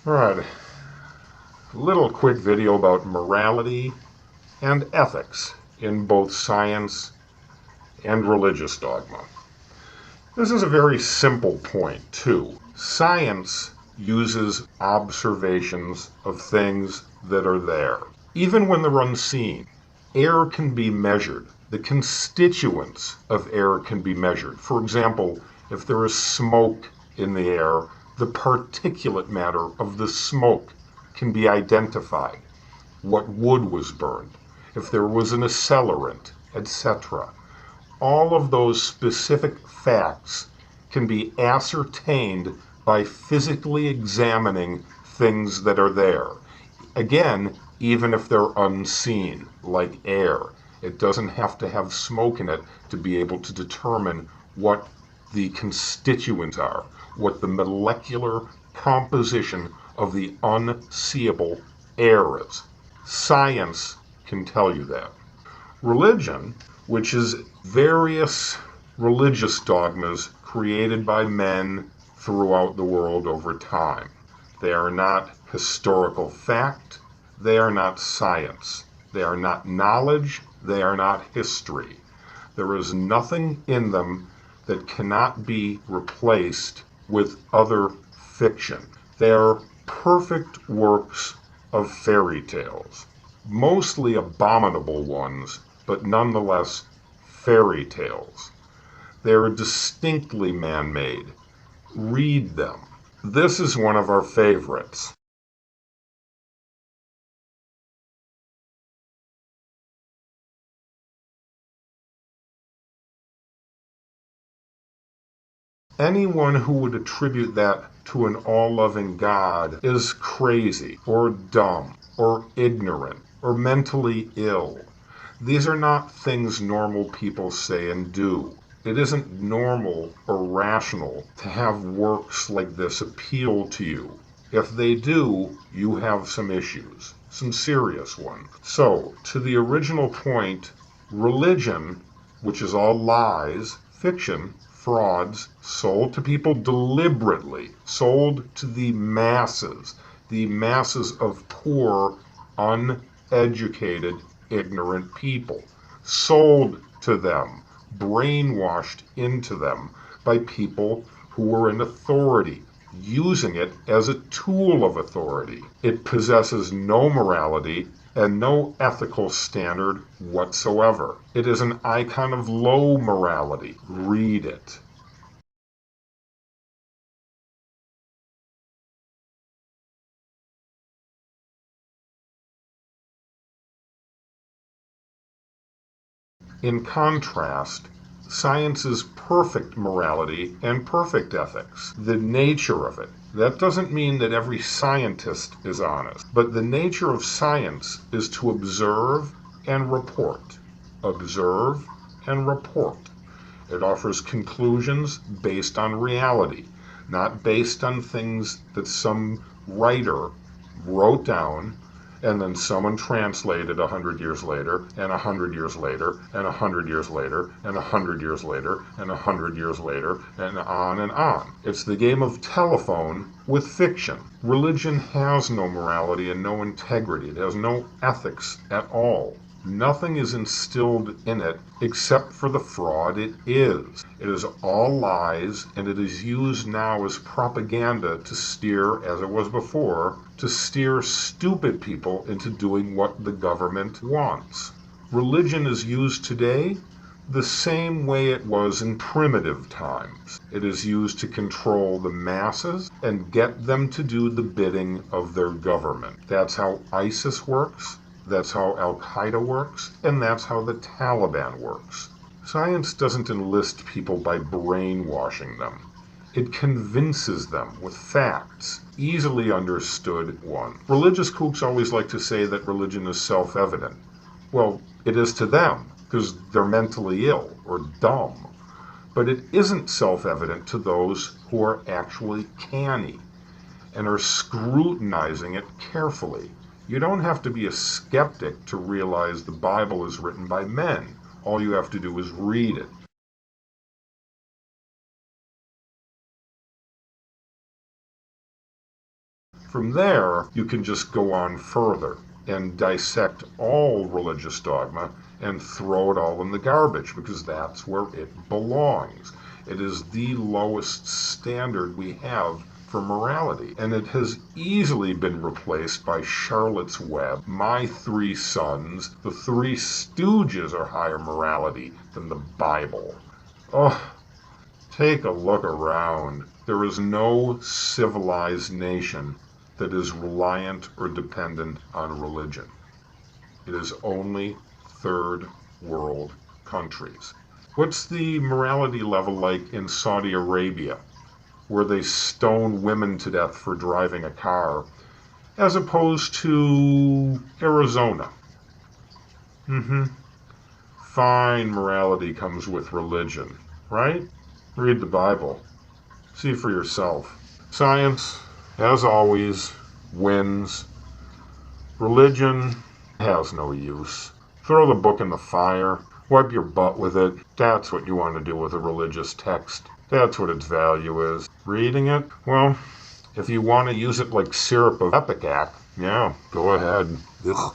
Alright, a little quick video about morality and ethics in both science and religious dogma. This is a very simple point, too. Science uses observations of things that are there, even when they're unseen. Air can be measured. The constituents of air can be measured. For example, if there is smoke in the air, the particulate matter of the smoke can be identified. What wood was burned, if there was an accelerant, etc. All of those specific facts can be ascertained by physically examining things that are there. Again, even if they're unseen, like air. It doesn't have to have smoke in it to be able to determine what the constituents are, what the molecular composition of the unseeable air is. Science can tell you that. Religion, which is various religious dogmas created by men throughout the world over time. They are not historical fact. They are not science. They are not knowledge. They are not history. There is nothing in them that cannot be replaced with other fiction. They are perfect works of fairy tales, mostly abominable ones, but nonetheless fairy tales. They are distinctly man-made. Read them. This is one of our favorites. Anyone who would attribute that to an all-loving God is crazy, or dumb, or ignorant, or mentally ill. These are not things normal people say and do. It isn't normal or rational to have works like this appeal to you. If they do, you have some issues, some serious ones. So, to the original point, religion, which is all lies, fiction, frauds, sold to people deliberately, sold to the masses of poor, uneducated, ignorant people, sold to them, brainwashed into them by people who were in authority, using it as a tool of authority. It possesses no morality and no ethical standard whatsoever. It is an icon of low morality. Read it. In contrast, science's perfect morality and perfect ethics, the nature of it. That doesn't mean that every scientist is honest, but the nature of science is to observe and report. Observe and report. It offers conclusions based on reality, not based on things that some writer wrote down and then someone translated 100 years later, and 100 years later, and 100 years later, and 100 years later, and 100 years later, and on and on. It's the game of telephone with fiction. Religion has no morality and no integrity. It has no ethics at all. Nothing is instilled in it except for the fraud it is. It is all lies, and it is used now as propaganda to steer, as it was before, to steer stupid people into doing what the government wants. Religion is used today the same way it was in primitive times. It is used to control the masses and get them to do the bidding of their government. That's how ISIS works. That's how Al-Qaeda works, and that's how the Taliban works. Science doesn't enlist people by brainwashing them. It convinces them with facts, easily understood ones. Religious kooks always like to say that religion is self-evident. Well, it is to them, because they're mentally ill or dumb. But it isn't self-evident to those who are actually canny and are scrutinizing it carefully. You don't have to be a skeptic to realize the Bible is written by men. All you have to do is read it. From there, you can just go on further and dissect all religious dogma and throw it all in the garbage, because that's where it belongs. It is the lowest standard we have for morality, and it has easily been replaced by Charlotte's Web, My Three Sons. The Three Stooges are higher morality than the Bible. Oh, take a look around. There is no civilized nation that is reliant or dependent on religion. It is only third world countries. What's the morality level like in Saudi Arabia, where they stone women to death for driving a car, as opposed to Arizona? Fine morality comes with religion, right? Read the Bible. See for yourself. Science, as always, wins. Religion has no use. Throw the book in the fire. Wipe your butt with it. That's what you want to do with a religious text. That's what its value is. Reading it? Well, if you want to use it like syrup of ipecac, yeah, go ahead. Ugh.